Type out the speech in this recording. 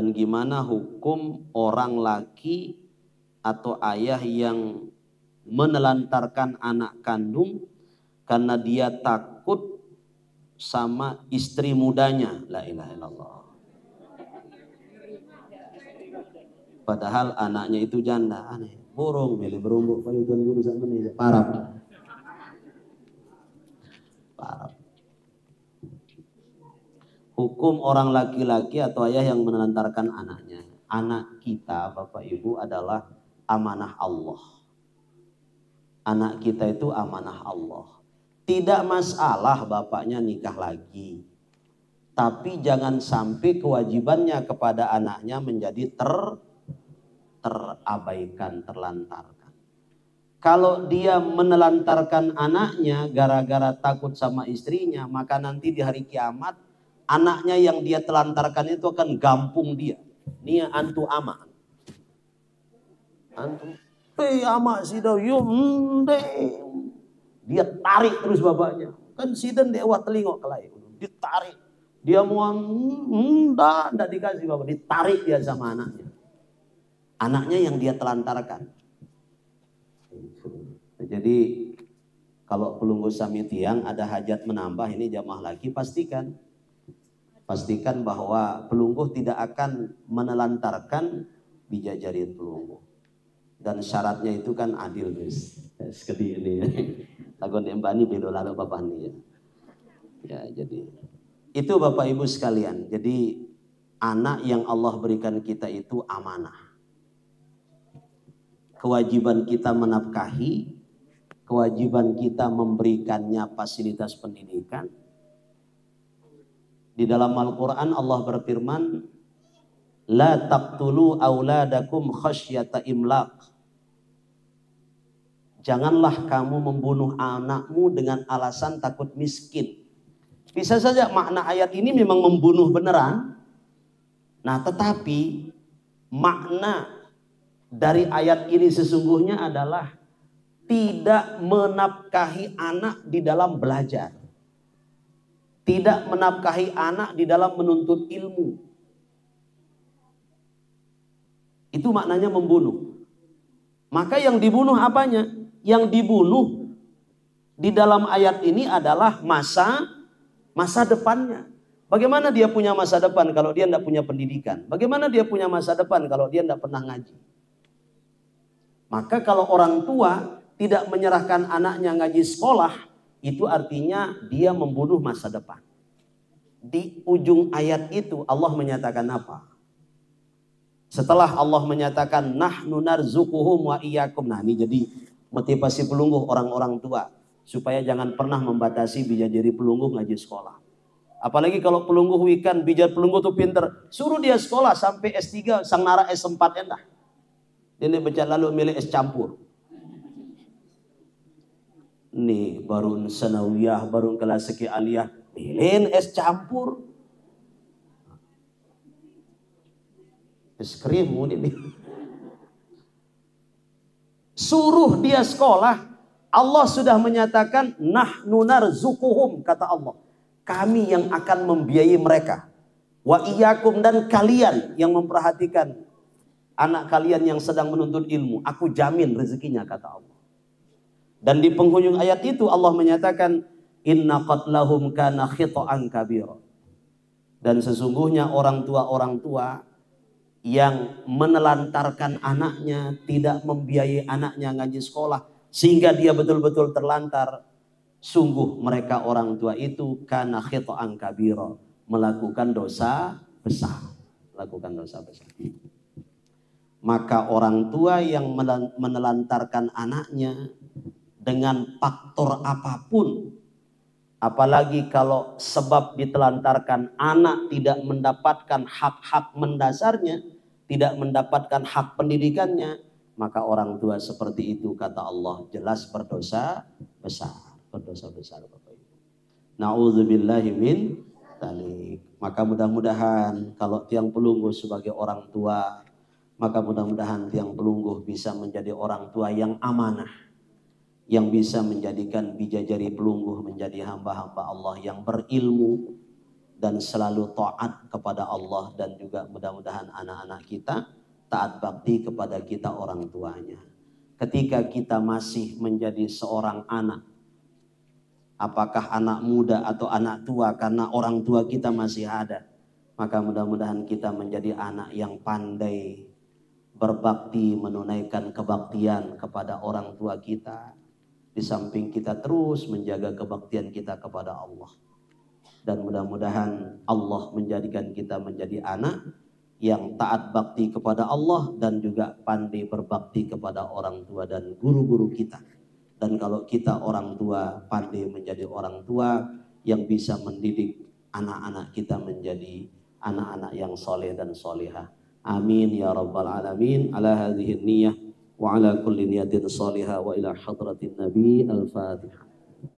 Dan gimana hukum orang laki atau ayah yang menelantarkan anak kandung karena dia takut sama istri mudanya. La ilaha illallah. Padahal anaknya itu janda. Aneh. Burung milih berumbuk kayu tuan guru sama nih. Parah. Hukum orang laki-laki atau ayah yang menelantarkan anaknya. Anak kita, Bapak Ibu, adalah amanah Allah. Anak kita itu amanah Allah. Tidak masalah bapaknya nikah lagi. Tapi jangan sampai kewajibannya kepada anaknya menjadi terabaikan, terlantarkan. Kalau dia menelantarkan anaknya gara-gara takut sama istrinya, maka nanti di hari kiamat anaknya yang dia telantarkan itu akan gampung dia. Nia antu ama. Antu, ama sido dia tarik terus bapaknya. Kan sidan dewa telingok kelai. Ditarik. Dia mau enggak dikasih bapak, ditarik dia sama anaknya. Anaknya yang dia telantarkan. Jadi kalau pelunggu sami tiang ada hajat menambah ini jamaah lagi, pastikan bahwa pelungguh tidak akan menelantarkan bijajari pelungguh. Dan syaratnya itu kan adil guys. Sekedi ini. Lagon embani belo lalu bapak nih ya. Ya jadi itu Bapak Ibu sekalian. Jadi anak yang Allah berikan kita itu amanah. Kewajiban kita menafkahi, kewajiban kita memberikannya fasilitas pendidikan. Di dalam Al-Quran Allah berfirman, La taqtulu auladakum khasyata imlaq. Janganlah kamu membunuh anakmu dengan alasan takut miskin. Bisa saja makna ayat ini memang membunuh beneran. Nah tetapi makna dari ayat ini sesungguhnya adalah tidak menafkahi anak di dalam belajar. Tidak menafkahi anak di dalam menuntut ilmu. Itu maknanya membunuh. Maka yang dibunuh apanya? Yang dibunuh di dalam ayat ini adalah masa depannya. Bagaimana dia punya masa depan kalau dia tidak punya pendidikan? Bagaimana dia punya masa depan kalau dia tidak pernah ngaji? Maka kalau orang tua tidak menyerahkan anaknya ngaji sekolah, itu artinya dia membunuh masa depan. Di ujung ayat itu Allah menyatakan apa? Setelah Allah menyatakan nahnu narzuquhum wa iyyakum. Nah ini jadi motivasi pelungguh orang-orang tua supaya jangan pernah membatasi bijajari pelungguh ngaji sekolah. Apalagi kalau pelungguh wikan bijar pelungguh tuh pinter, suruh dia sekolah sampai S3, sang nara S4 endah. Ini baca lalu milih S campur. Nih baru sanawiyah, baru kelas seki aliyah, pilih es campur. Es krim ini. Suruh dia sekolah, Allah sudah menyatakan nahnu narzuquhum, kata Allah. Kami yang akan membiayai mereka. Wa iyyakum, dan kalian yang memperhatikan anak kalian yang sedang menuntut ilmu, aku jamin rezekinya, kata Allah. Dan di penghujung ayat itu Allah menyatakan inna qatlahum kana khita'an kabira. Dan sesungguhnya orang tua yang menelantarkan anaknya, tidak membiayai anaknya ngaji sekolah sehingga dia betul-betul terlantar, sungguh mereka orang tua itu kana khita'an kabira, melakukan dosa besar, Maka orang tua yang menelantarkan anaknya dengan faktor apapun, apalagi kalau sebab ditelantarkan anak tidak mendapatkan hak-hak mendasarnya, tidak mendapatkan hak pendidikannya, maka orang tua seperti itu kata Allah jelas berdosa besar, Bapak Ibu. Nauzubillahi min dzalik. Maka mudah-mudahan kalau tiang pelungguh sebagai orang tua, maka mudah-mudahan tiang pelungguh bisa menjadi orang tua yang amanah, yang bisa menjadikan bijajari pelungguh menjadi hamba-hamba Allah yang berilmu dan selalu taat kepada Allah, dan juga mudah-mudahan anak-anak kita taat bakti kepada kita orang tuanya. Ketika kita masih menjadi seorang anak, apakah anak muda atau anak tua, karena orang tua kita masih ada, maka mudah-mudahan kita menjadi anak yang pandai berbakti, menunaikan kebaktian kepada orang tua kita. Di samping kita terus menjaga kebaktian kita kepada Allah. Dan mudah-mudahan Allah menjadikan kita menjadi anak yang taat bakti kepada Allah dan juga pandai berbakti kepada orang tua dan guru-guru kita. Dan kalau kita orang tua pandai menjadi orang tua yang bisa mendidik anak-anak kita menjadi anak-anak yang soleh dan solehah. Amin ya rabbal alamin. Ala hadhihi niyah wa ala kulli niyatin salihah wa ila hadratin nabi. Al-Fatihah.